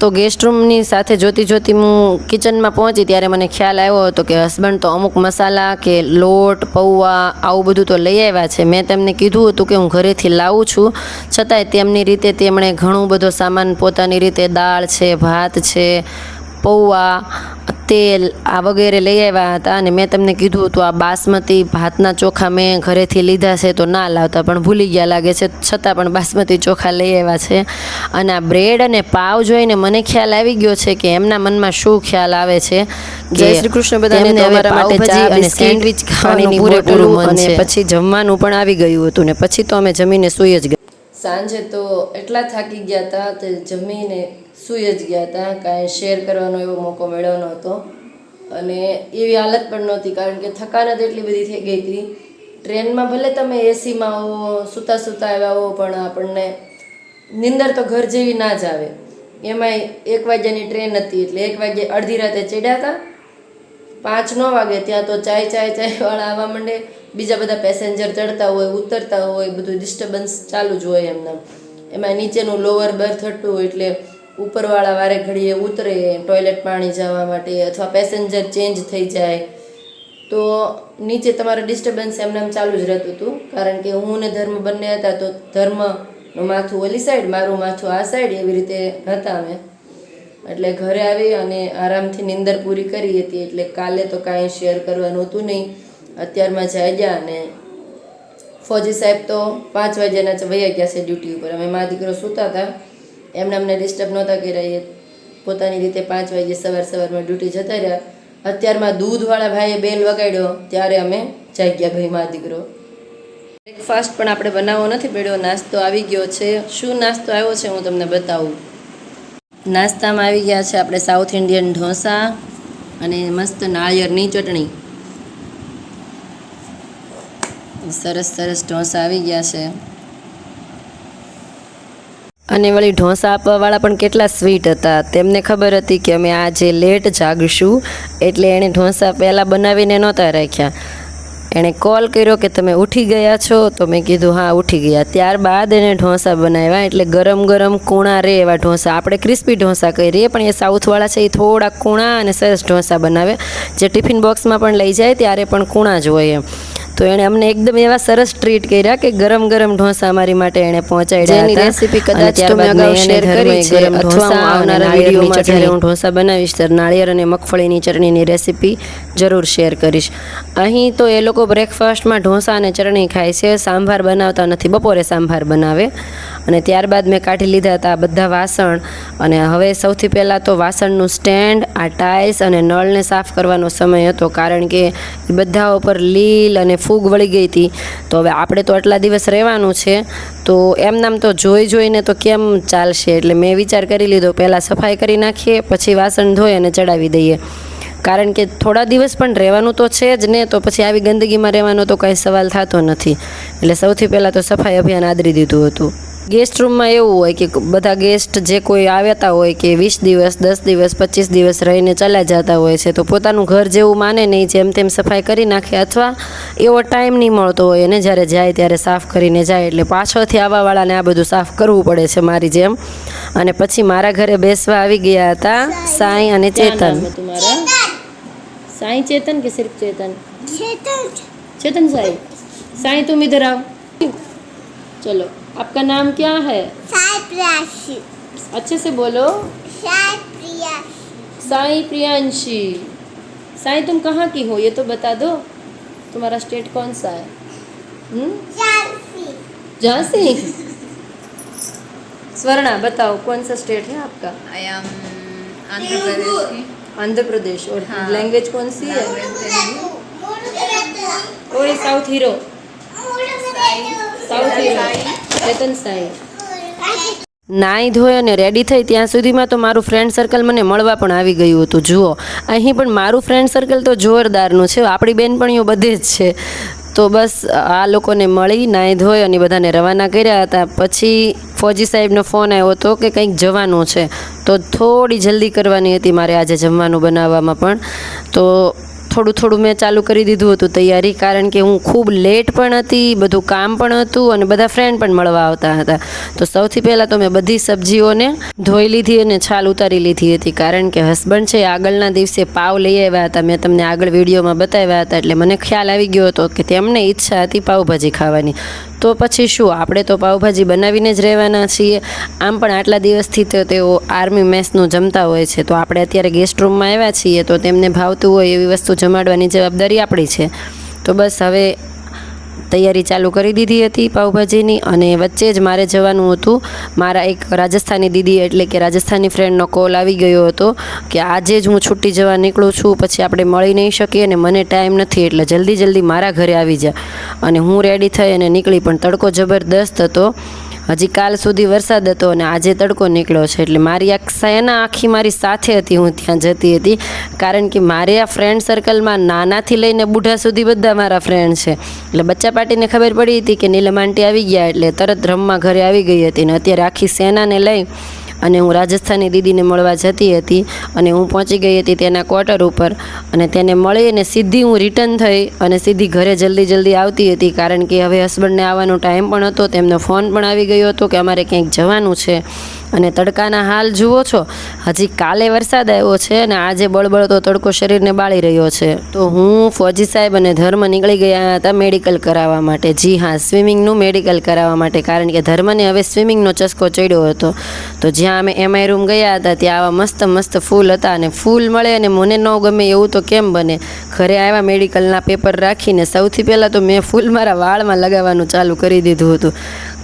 તો ગેસ્ટ રૂમની સાથે જોતી જોતી હું કિચનમાં પહોંચી ત્યારે મને ખ્યાલ આવ્યો હતો કે હસબન્ડ તો અમુક મસાલા કે લોટ પૌવા આવું બધું તો લઈ આવ્યા છે. મેં તેમને કીધું હતું કે હું ઘરેથી લાવું છું, છતાંય તેમની રીતે તેમણે ઘણું બધો સામાન પોતાની રીતે દાળ છે, ભાત છે, પૌવા, તેલ આ વગેરે લઈ આવ્યા હતા. અને મેં તમને કીધું હતું આ બાસમતી ભાતના ચોખા મેં ઘરેથી લીધા છે તો ના લાવતા, પણ ભૂલી ગયા લાગે છે, છતાં પણ બાસમતી ચોખા લઈ આવ્યા છે. અને આ બ્રેડ અને પાવ જોઈને મને ખ્યાલ આવી ગયો છે કે એમના મનમાં શું ખ્યાલ આવે છે. જય શ્રી કૃષ્ણ બધાને. તમારા માટે ચા અને સેન્ડવિચ ખાવાની પૂરેપૂરું મન છે. પછી જમવાનું પણ આવી ગયું હતું ને પછી તો અમે જમીને સૂઈ જ ગયા. સાંજે તો એટલા થાકી ગયા હતા તે જમીને સૂઈ જ ગયા હતા. કાંઈ શેર કરવાનો એવો મોકો મળ્યો નહોતો અને એવી હાલત પણ નહોતી, કારણ કે થકાનત એટલી બધી થઈ ગઈ હતી. ટ્રેનમાં ભલે તમે એસીમાં હો, સૂતા સૂતા આવ્યા હો, પણ આપણને નિંદર તો ઘર જેવી ના જ આવે. એમાંય 1 વાગ્યાની ટ્રેન હતી એટલે 1 વાગ્યે અડધી રાતે ચડ્યા હતા. 5-9 વાગે ત્યાં તો ચાય વાળા આવવા માંડે, બીજા બધા પેસેન્જર ચડતા હોય ઉતરતા હોય, બધું ડિસ્ટર્બન્સ ચાલુ જ હોય એમના. એમાં નીચેનું લોઅર બર્થ હતું એટલે ઉપરવાળા વારે ઘડીએ ઉતરે ટોયલેટ પાણી જવા માટે અથવા પેસેન્જર ચેન્જ થઈ જાય તો નીચે તમારે ડિસ્ટર્બન્સ એમને ચાલુ જ રહેતું હતું. કારણ કે હું ને ધર્મ બંને હતા તો ધર્મનું માથું ઓલી સાઈડ, મારું માથું આ સાઈડ, એવી રીતે હતા અમે. એટલે ઘરે આવી અને આરામથી નીંદર પૂરી કરી હતી. એટલે કાલે તો કાંઈ શેર કરવાનું હતું નહીં. અત્યારમાં જાગ્યા અને ફોજી સાહેબ તો 5 વાગ્યાના વયા ગયા છે ડ્યુટી ઉપર. અમે મા દીકરો સૂતા હતા, એમને અમને ડિસ્ટર્બ નહોતા કર્યા. પોતાની રીતે 5 વાગ્યે સવારમાં ડ્યુટી જતા રહ્યા. અત્યારમાં દૂધવાળા ભાઈએ બેલ વગાડ્યો ત્યારે અમે જાગ્યા ભાઈ મા દીકરો. બ્રેકફાસ્ટ પણ આપણે બનાવવો નથી પડ્યો, નાસ્તો આવી ગયો છે. શું નાસ્તો આવ્યો છે હું તમને બતાવું. નાસ્તામાં આવી ગયા છે આપણે સાઉથ ઇન્ડિયન ઢોસા અને મસ્ત નાળિયેરની ચટણી. સરસ ઢોસા આવી ગયા છે. અને વળી ઢોસા આપવાવાળા પણ કેટલા સ્વીટ હતા. તેમને ખબર હતી કે અમે આજે લેટ જાગશું એટલે એણે ઢોસા પહેલાં બનાવીને નહોતા રાખ્યા. એણે કોલ કર્યો કે તમે ઉઠી ગયા છો? તો મેં કીધું હા ઉઠી ગયા. ત્યારબાદ એણે ઢોસા બનાવ્યા. એટલે ગરમ કૂણા રહે એવા ઢોસા. આપણે ક્રિસ્પી ઢોસા કરીએ પણ એ સાઉથવાળા છે એ થોડા કૂણા અને સરસ ઢોસા બનાવે, જે ટિફિન બોક્સમાં પણ લઈ જાય ત્યારે પણ કૂણા જ હોય એમ. તો એણે અમને એકદમ એવા સરસ ટ્રીટ કર્યા કે ગરમ ઢોસા અમારી માટે એણે પહોંચાડ્યા હતા. રેસીપી કદાચ તમે અગાઉ શેર કરી છે અથવા હું આવનારા વિડીયોમાં જ્યારે હું ઢોસા બનાવીશ ત્યારે નાળિયેર અને મગફળીની ચટણીની રેસીપી જરૂર શેર કરીશ. અહીં તો એ લોકો બ્રેકફાસ્ટમાં ઢોસા અને ચટણી ખાય છે, સાંભાર બનાવતા નથી. બપોરે સાંભાર બનાવે. અને ત્યારબાદ મેં કાઢી લીધા હતા બધા વાસણ. અને હવે સૌથી પહેલાં તો વાસણનું સ્ટેન્ડ, આ ટાઇલ્સ અને નળને સાફ કરવાનો સમય હતો, કારણ કે એ બધા ઉપર લીલ અને ફૂગ વળી ગઈ હતી. તો હવે આપણે તો આટલા દિવસ રહેવાનું છે તો એમનામ તો જોઈને તો કેમ ચાલશે. એટલે મેં વિચાર કરી લીધો પહેલાં સફાઈ કરી નાખીએ, પછી વાસણ ધોઈ અને ચડાવી દઈએ. કારણ કે થોડા દિવસ પણ રહેવાનું તો છે જ ને, તો પછી આવી ગંદકીમાં રહેવાનો તો કાંઈ સવાલ થતો નથી. એટલે સૌથી પહેલાં તો સફાઈ અભિયાન આદરી દીધું હતું. ગેસ્ટ રૂમમાં એવું હોય કે બધા ગેસ્ટ જે કોઈ આવ્યા હોય કે 20 દિવસ 10 દિવસ 25 દિવસ રહીને ચાલ્યા જતા હોય છે, તો પોતાનું ઘર જેવું માને નહીં, જેમ તેમ સફાઈ કરી નાખે અથવા એવો ટાઈમ નહીં મળતો હોય એને જ્યારે જાય ત્યારે સાફ કરીને જાય. એટલે પાછળથી આવવાવાળાને આ બધું સાફ કરવું પડે છે મારી જેમ. અને પછી મારા ઘરે બેસવા આવી ગયા હતા સાઈ અને ચેતન. साई चेतन के सिर्फ चेतन? चेतन साई. साई तुम इधर आओ. चलो, आपका नाम क्या है? साई प्रियांशी. अच्छे से बोलो. साई प्रियांशी. साई प्रियांशी. साई तुम कहाँ की हो ये तो बता दो. तुम्हारा स्टेट कौन सा है? झांसी. झांसी. स्वर्णा बताओ कौन सा स्टेट है आपका? आई एम आंध्र प्रदेश की. आंध्र प्रदेश. और हाँ. लैंग्वेज कौन सी है? कोई साउथ हीरो. साउथ हीरो चेतन साई. નાહી ધોઈ અને રેડી થઈ ત્યાં સુધીમાં તો મારું ફ્રેન્ડ સર્કલ મને મળવા પણ આવી ગયું હતું. જુઓ અહીં પણ મારું ફ્રેન્ડ સર્કલ તો જોરદારનું છે. આપણી બેનપણીઓ બધે જ છે. તો બસ આ લોકોને મળી નાહી ધોઈ અને બધાને રવાના કર્યા હતા. પછી ફોજી સાહેબનો ફોન આવ્યો હતો કે કંઈક જવાનું છે, તો થોડી જલ્દી કરવાની હતી મારે આજે જમવાનું બનાવવામાં પણ. તો થોડું થોડું મેં ચાલુ કરી દીધું હતું તૈયારી, કારણ કે હું ખૂબ લેટ પણ હતી, બધું કામ પણ હતું અને બધા ફ્રેન્ડ પણ મળવા આવતા હતા. તો સૌથી પહેલાં તો મેં બધી સબ્જીઓને ધોઈ લીધી અને છાલ ઉતારી લીધી હતી, કારણ કે હસબન્ડ છે આગળના દિવસે પાવ લઈ આવ્યા હતા. મેં તમને આગળ વિડીયોમાં બતાવ્યા હતા, એટલે મને ખ્યાલ આવી ગયો હતો કે તેમને ઈચ્છા હતી પાવભાજી ખાવાની. તો પછી શું, આપણે તો પાવભાજી બનાવીને જ રહેવાના છીએ. આમ પણ આટલા દિવસથી તો તેઓ આર્મી મેસનું જમતા હોય છે, તો આપણે અત્યારે ગેસ્ટ રૂમમાં આવ્યા છીએ તો તેમને ભાવતું હોય એવી વસ્તુ જમાડવાની જવાબદારી આપણી છે. તો બસ હવે તૈયારી ચાલુ કરી દીધી હતી પાવભાજીની, અને વચ્ચે જ મારે જવાનું હતું. મારા એક રાજસ્થાની દીદી એટલે કે રાજસ્થાની ફ્રેન્ડનો કોલ આવી ગયો હતો કે આજે જ હું છૂટી જવા નીકળું છું, પછી આપણે મળી નહીં શકીએ અને મને ટાઈમ નથી, એટલે જલ્દી જલ્દી મારા ઘરે આવી જા. અને હું રેડી થઈ અને નીકળી, પણ તડકો જબરદસ્ત હતો. હજી કાલ સુધી વરસાદ હતો અને આજે તડકો નીકળ્યો છે, એટલે મારી આખી મારી સાથે હતી, હું ત્યાં જતી હતી. કારણ કે મારે આ ફ્રેન્ડ સર્કલમાં નાનાથી લઈને બુઢા સુધી બધા મારા ફ્રેન્ડ છે. એટલે બચ્ચા પાર્ટીને ખબર પડી હતી કે નીલમ આંટી આવી ગયા, એટલે તરત રમવા ઘરે આવી ગઈ હતી. ને અત્યારે આખી સેનાને લઈ અને હું રાજસ્થાની દીદીને મળવા જતી હતી, અને હું પહોંચી ગઈ હતી તેના ક્વાર્ટર ઉપર, અને તેને મળી અને સીધી હું રિટર્ન થઈ અને સીધી ઘરે જલ્દી આવતી હતી, કારણ કે હવે હસબન્ડને આવવાનો ટાઈમ પણ હતો. તેમનો ફોન પણ આવી ગયો હતો કે અમારે ક્યાંક જવાનું છે. અને તડકાના હાલ જુઓ છો, હજી કાલે વરસાદ આવ્યો છે અને આજે બળબળતો તડકો શરીરને બાળી રહ્યો છે. તો હું, ફોજી સાહેબ અને ધર્મ નીકળી ગયા હતા મેડિકલ કરાવવા માટે. જી હા, સ્વિમિંગનું મેડિકલ કરાવવા માટે, કારણ કે ધર્મને હવે સ્વિમિંગનો ચસ્કો ચડ્યો હતો. તો જ્યાં અમે એમઆઈ રૂમ ગયા હતા ત્યાં આવા મસ્ત મસ્ત ફૂલ હતા, અને ફૂલ મળે અને મને ન ગમે એવું તો કેમ બને. ઘરે આવ્યા મેડિકલના પેપર રાખીને સૌથી પહેલાં તો મેં ફૂલ મારા વાળમાં લગાવવાનું ચાલુ કરી દીધું હતું,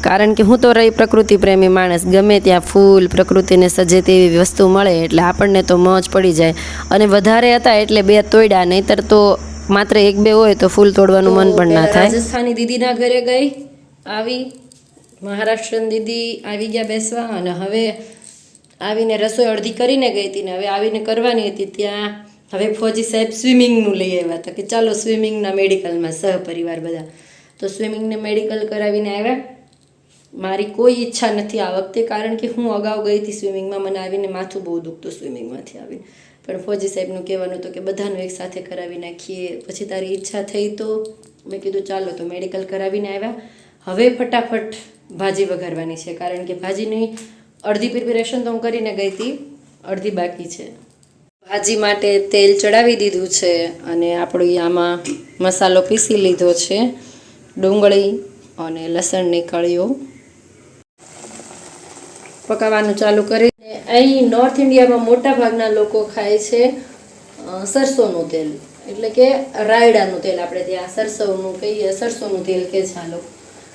કારણ કે હું તો રહી પ્રકૃતિ પ્રેમી માણસ. ગમે ત્યાં ફૂલ પ્રકૃતિને સજે તેવી વસ્તુ મળે એટલે આપણને તો મોજ પડી જાય. અને વધારે હતા એટલે 2 તોડ્યા, નહીંતર તો માત્ર 1-2 હોય તો ફૂલ તોડવાનું મન પણ ના થાય. રાજસ્થાની દીદીના ઘરે ગઈ, આવી મહારાષ્ટ્રન દીદી આવી ગયા બેસવા, અને હવે આવીને રસોઈ અડધી કરીને ગઈ હતી ને હવે આવીને કરવાની હતી. ત્યાં હવે ફોજી સાહેબ સ્વિમિંગનું લઈ આવ્યા હતા કે ચાલો સ્વિમિંગના મેડિકલમાં સહપરિવાર બધા. તો સ્વિમિંગને મેડિકલ કરાવીને આવ્યા. મારી કોઈ ઈચ્છા નથી આ વખતે, કારણ કે હું અગાઉ ગઈ હતી સ્વિમિંગમાં, મને આવીને માથું બહુ દુખતું સ્વિમિંગમાંથી આવીને. પણ ફોજી સાહેબનું કહેવાનું હતું કે બધાનું એક સાથે કરાવી નાખીએ, પછી તારી ઈચ્છા થઈ તો મેં કીધું ચાલો. તો મેડિકલ કરાવીને આવ્યા. હવે ફટાફટ ભાજી વઘારવાની છે, કારણ કે ભાજીની અડધી પ્રિપેરેશન તો હું કરીને ગઈ હતી, અડધી બાકી છે. ભાજી માટે તેલ ચડાવી દીધું છે, અને આપણે આમાં મસાલો પીસી લીધો છે, ડુંગળી અને લસણની કળીઓ પકાવવાનું ચાલુ કરી. અહીં નોર્થ ઇન્ડિયામાં મોટા ભાગના લોકો ખાય છે સરસોનું તેલ, એટલે કે રાયડાનું તેલ. આપણે ત્યાં સરસવનું કહીએ, સરસોનું તેલ કે ચાલો.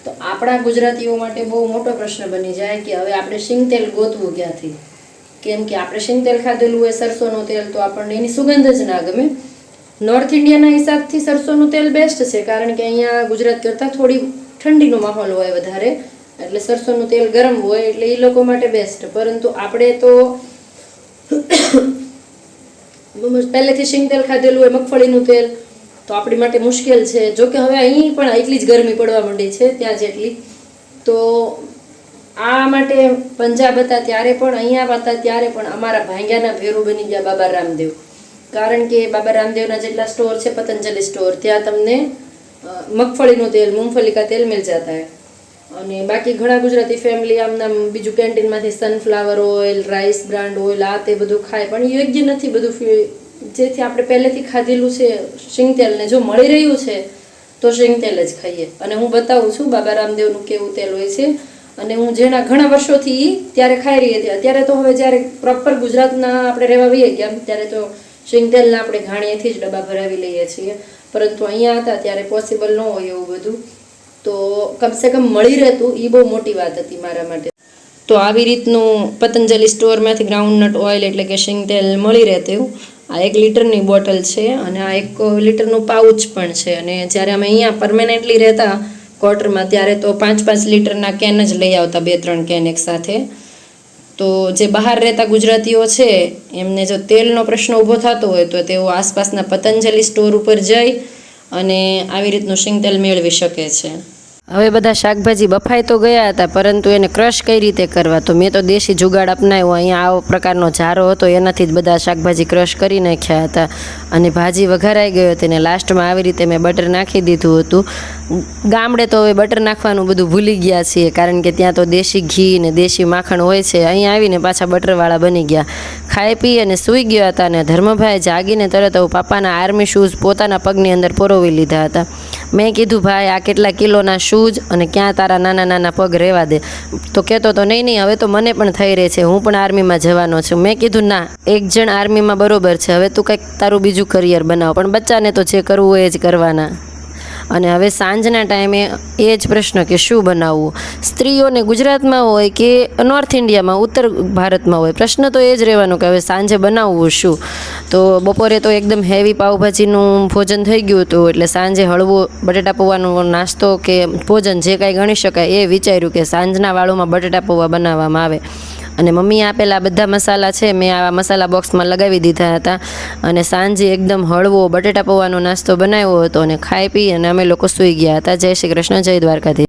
તો આપણા ગુજરાતીઓ માટે બહુ મોટો પ્રશ્ન બની જાય કે હવે આપણે શીંગ તેલ ગોતવું ક્યાંથી, કેમ કે આપણે શીંગ તેલ ખાધેલું હોય સરસોનું તેલ તો આપણને એની સુગંધ જ ના ગમે. નોર્થ ઇન્ડિયાના હિસાબથી સરસોનું તેલ બેસ્ટ છે, કારણ કે અહીંયા ગુજરાત કરતાં થોડી ઠંડીનો માહોલ હોય વધારે, એટલે સરસોનું તેલ ગરમ હોય એટલે એ લોકો માટે બેસ્ટ. પરંતુ આપણે તો પહેલેથી શીંગ તેલ ખાધેલું હોય, મગફળીનું તેલ, તો આપણી માટે મુશ્કેલ છે. જોકે હવે અહીં પણ એટલી જ ગરમી પડવા માંડી છે ત્યાં જેટલી. તો આ માટે પંજાબ હતા ત્યારે પણ, અહીંયા હતા ત્યારે પણ અમારા ભાંગ્યાના ભેરું બની ગયા બાબા રામદેવ, કારણ કે બાબા રામદેવના જેટલા સ્ટોર છે, પતંજલિ સ્ટોર, ત્યાં તમને મગફળીનું તેલ, મૂંગફલી કા તેલ મિલ જતા હૈ. અને બાકી ઘણા ગુજરાતી ફેમિલી આમના બીજું કેન્ટીનમાંથી sunflower oil, rice brand oil, આ તે બધું ખાય, પણ યોગ્ય નથી બધું. જેથી આપણે પહેલેથી ખાધેલું છે શીંગ તેલને જો મળી રહ્યું છે તો શીંગ તેલ જ ખાઈએ. અને હું બતાવું છું બાબા રામદેવનું કેવું તેલ હોય છે, અને હું જેના ઘણા વર્ષોથી ત્યારે ખાઈ રહી હતી. અત્યારે તો હવે જ્યારે પ્રોપર ગુજરાતના આપણે રહેવા વઈએ ગયા ત્યારે તો શીંગ તેલના આપણે ઘાણીએથી જ ડબ્બા ભરાવી લઈએ છીએ, પરંતુ અહીંયા હતા ત્યારે પોસિબલ ન હોય એવું બધું. તો કમસે કમ મળી રહેતું એ બહુ મોટી વાત હતી મારા માટે. તો આવી રીતનું પતંજલિ સ્ટોરમાંથી ગ્રાઉન્ડનટ ઓઇલ એટલે કે શીંગ તેલ મળી રહેતું. આ 1 લીટરની બોટલ છે, અને આ 1 લીટરનું પાઉચ પણ છે. અને જ્યારે અમે અહીંયા પરમેનન્ટલી રહેતા ક્વાર્ટરમાં ત્યારે તો 5-5 લીટરના કેન જ લઈ આવતા, 2-3 કેન એક સાથે. તો જે બહાર રહેતા ગુજરાતીઓ છે એમને જો તેલનો પ્રશ્ન ઊભો થતો હોય તો તેઓ આસપાસના પતંજલિ સ્ટોર ઉપર જઈ અને આવી રીતનું શીંગ તેલ મેળવી શકે છે. હવે બધા શાકભાજી બફાઈ તો ગયા હતા, પરંતુ એને ક્રશ કઈ રીતે કરવા, તો મેં તો દેશી જુગાડ અપનાવ્યો. અહીંયા આવો પ્રકારનો જારો હતો, એનાથી જ બધા શાકભાજી ક્રશ કરી નાખ્યા હતા અને ભાજી વઘારાઈ ગઈ હતી ને લાસ્ટમાં આવી રીતે મેં બટર નાખી દીધું હતું. ગામડે તો હવે બટર નાખવાનું બધું ભૂલી ગયા છીએ, કારણ કે ત્યાં તો દેશી ઘી ને દેશી માખણ હોય છે. અહીં આવીને પાછા બટરવાળા બની ગયા. ખાઈ પી અને સૂઈ ગયા હતા અને ધર્મભાઈ જાગીને તરત પાપાના આર્મી શૂઝ પોતાના પગની અંદર પરોવી લીધા હતા. મેં કીધું, ભાઈ આ કેટલા કિલોના શૂઝ અને ક્યાં તારા નાના નાના પગ રહેવા દે. તો કહેતો તો નહીં હવે તો મને પણ થઈ રહે છે, હું પણ આર્મીમાં જવાનો છું. મેં કીધું ના, એક જણ આર્મીમાં બરોબર છે, હવે તું કંઈક તારું બીજું કરિયર બનાવ, પણ બચ્ચાને તો જે કરવું હોય એ જ કરવાના. અને હવે સાંજના ટાઈમે એ જ પ્રશ્ન કે શું બનાવવું. સ્ત્રીઓને ગુજરાતમાં હોય કે નોર્થ ઇન્ડિયામાં, ઉત્તર ભારતમાં હોય, પ્રશ્ન તો એ જ રહેવાનો કે હવે સાંજે બનાવવું શું. તો બપોરે તો એકદમ હેવી પાવભાજીનું ભોજન થઈ ગયું હતું, એટલે સાંજે હળવો બટેટા પૌવાનો નાસ્તો કે ભોજન જે કાંઈ ગણી શકાય એ વિચાર્યું કે સાંજના વાળુમાં બટેટા પૌવા બનાવવામાં આવે. અને મમ્મીએ આપેલા બધા મસાલા છે મેં આવા મસાલા બોક્સમાં લગાવી દીધા હતા અને સાંજે એકદમ હળવો બટેટા પૌવાનો નાસ્તો બનાવ્યો હતો અને ખાઈ પી અને અમે લોકો સૂઈ ગયા હતા. જય શ્રી કૃષ્ણ, જય દ્વારકાધીશ.